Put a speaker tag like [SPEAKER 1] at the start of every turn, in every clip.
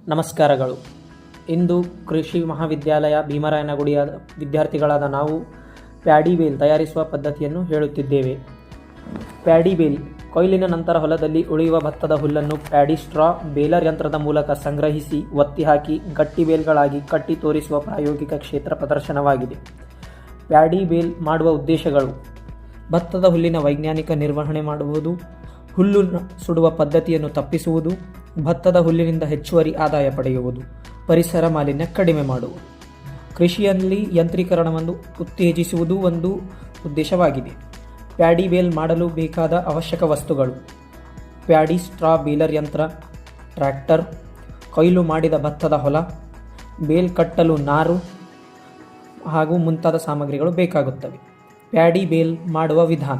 [SPEAKER 1] ನಮಸ್ಕಾರಗಳು. ಇಂದು ಕೃಷಿ ಮಹಾವಿದ್ಯಾಲಯ ಭೀಮರಾಯನಗುಡಿಯ ವಿದ್ಯಾರ್ಥಿಗಳಾದ ನಾವು ಪ್ಯಾಡಿ ಬೇಲ್ ತಯಾರಿಸುವ ಪದ್ಧತಿಯನ್ನು ಹೇಳುತ್ತಿದ್ದೇವೆ. ಪ್ಯಾಡಿ ಬೇಲ್ ಕೊಯ್ಲಿನ ನಂತರ ಹೊಲದಲ್ಲಿ ಉಳಿಯುವ ಭತ್ತದ ಹುಲ್ಲನ್ನು ಪ್ಯಾಡಿ ಸ್ಟ್ರಾ ಬೇಲರ್ ಯಂತ್ರದ ಮೂಲಕ ಸಂಗ್ರಹಿಸಿ ಒತ್ತಿ ಹಾಕಿ ಗಟ್ಟಿ ಬೇಲ್ಗಳಾಗಿ ಕಟ್ಟಿ ತೋರಿಸುವ ಪ್ರಾಯೋಗಿಕ ಕ್ಷೇತ್ರ ಪ್ರದರ್ಶನವಾಗಿದೆ. ಪ್ಯಾಡಿ ಬೇಲ್ ಮಾಡುವ ಉದ್ದೇಶಗಳು: ಭತ್ತದ ಹುಲ್ಲಿನ ವೈಜ್ಞಾನಿಕ ನಿರ್ವಹಣೆ ಮಾಡುವುದು, ಹುಲ್ಲು ಸುಡುವ ಪದ್ಧತಿಯನ್ನು ತಪ್ಪಿಸುವುದು, ಭತ್ತದ ಹುಲ್ಲಿನಿಂದ ಹೆಚ್ಚುವರಿ ಆದಾಯ ಪಡೆಯುವುದು, ಪರಿಸರ ಮಾಲಿನ್ಯ ಕಡಿಮೆ ಮಾಡುವುದು. ಕೃಷಿಯಲ್ಲಿ ಯಂತ್ರೀಕರಣವನ್ನು ಉತ್ತೇಜಿಸುವುದು ಒಂದು ಉದ್ದೇಶವಾಗಿದೆ. ಪ್ಯಾಡಿ ಬೇಲ್ ಮಾಡಲು ಬೇಕಾದ ಅವಶ್ಯಕ ವಸ್ತುಗಳು: ಪ್ಯಾಡಿ ಸ್ಟ್ರಾ ಬೇಲರ್ ಯಂತ್ರ, ಟ್ರ್ಯಾಕ್ಟರ್, ಕೊಯ್ಲು ಮಾಡಿದ ಭತ್ತದ ಹೊಲ, ಬೇಲ್ ಕಟ್ಟಲು ನಾರು ಹಾಗೂ ಮುಂತಾದ ಸಾಮಗ್ರಿಗಳು ಬೇಕಾಗುತ್ತವೆ. ಪ್ಯಾಡಿ ಬೇಲ್ ಮಾಡುವ ವಿಧಾನ: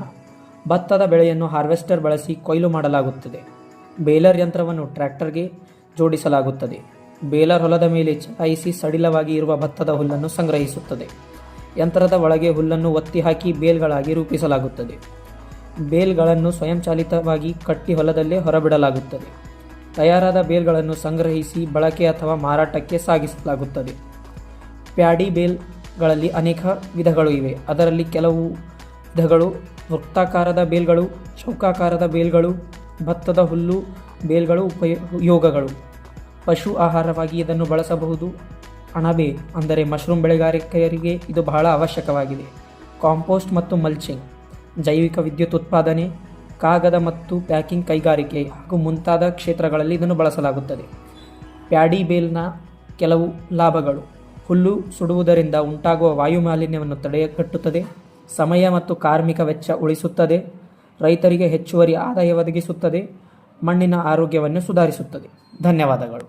[SPEAKER 1] ಭತ್ತದ ಬೆಳೆಯನ್ನು ಹಾರ್ವೆಸ್ಟರ್ ಬಳಸಿ ಕೊಯ್ಲು ಮಾಡಲಾಗುತ್ತದೆ. ಬೇಲರ್ ಯಂತ್ರವನ್ನು ಟ್ರ್ಯಾಕ್ಟರ್ಗೆ ಜೋಡಿಸಲಾಗುತ್ತದೆ. ಬೇಲರ್ ಹೊಲದ ಮೇಲೆ ಚಲಾಯಿಸಿ ಸಡಿಲವಾಗಿ ಇರುವ ಭತ್ತದ ಹುಲ್ಲನ್ನು ಸಂಗ್ರಹಿಸುತ್ತದೆ. ಯಂತ್ರದ ಒಳಗೆ ಹುಲ್ಲನ್ನು ಒತ್ತಿ ಹಾಕಿ ಬೇಲ್ಗಳಾಗಿ ರೂಪಿಸಲಾಗುತ್ತದೆ. ಬೇಲ್ಗಳನ್ನು ಸ್ವಯಂಚಾಲಿತವಾಗಿ ಕಟ್ಟಿ ಹೊಲದಲ್ಲೇ ಹೊರಬಿಡಲಾಗುತ್ತದೆ. ತಯಾರಾದ ಬೇಲ್ಗಳನ್ನು ಸಂಗ್ರಹಿಸಿ ಬಳಕೆ ಅಥವಾ ಮಾರಾಟಕ್ಕೆ ಸಾಗಿಸಲಾಗುತ್ತದೆ. ಪ್ಯಾಡಿ ಬೇಲ್ಗಳಲ್ಲಿ ಅನೇಕ ವಿಧಗಳು ಇವೆ. ಅದರಲ್ಲಿ ಕೆಲವು ವಿಧಗಳು: ವೃತ್ತಾಕಾರದ ಬೇಲ್ಗಳು, ಚೌಕಾಕಾರದ ಬೇಲ್ಗಳು, ಭತ್ತದ ಹುಲ್ಲು ಬೇಲ್ಗಳು. ಉಪಯೋಗಗಳು: ಪಶು ಆಹಾರವಾಗಿ ಇದನ್ನು ಬಳಸಬಹುದು. ಅಣಬೆ ಅಂದರೆ ಮಶ್ರೂಮ್ ಬೆಳೆಗಾರಿಕೆಯರಿಗೆ ಇದು ಬಹಳ ಅವಶ್ಯಕವಾಗಿದೆ. ಕಾಂಪೋಸ್ಟ್ ಮತ್ತು ಮಲ್ಚಿಂಗ್, ಜೈವಿಕ ವಿದ್ಯುತ್ ಉತ್ಪಾದನೆ, ಕಾಗದ ಮತ್ತು ಪ್ಯಾಕಿಂಗ್ ಕೈಗಾರಿಕೆ ಹಾಗೂ ಮುಂತಾದ ಕ್ಷೇತ್ರಗಳಲ್ಲಿ ಇದನ್ನು ಬಳಸಲಾಗುತ್ತದೆ. ಪ್ಯಾಡಿ ಬೇಲ್ನ ಕೆಲವು ಲಾಭಗಳು: ಹುಲ್ಲು ಸುಡುವುದರಿಂದ ಉಂಟಾಗುವ ವಾಯು ಮಾಲಿನ್ಯವನ್ನು ತಡೆಗಟ್ಟುತ್ತದೆ, ಸಮಯ ಮತ್ತು ಕಾರ್ಮಿಕ ವೆಚ್ಚ ಉಳಿಸುತ್ತದೆ, ರೈತರಿಗೆ ಹೆಚ್ಚುವರಿ ಆದಾಯ ಒದಗಿಸುತ್ತದೆ, ಮಣ್ಣಿನ ಆರೋಗ್ಯವನ್ನು ಸುಧಾರಿಸುತ್ತದೆ. ಧನ್ಯವಾದಗಳು.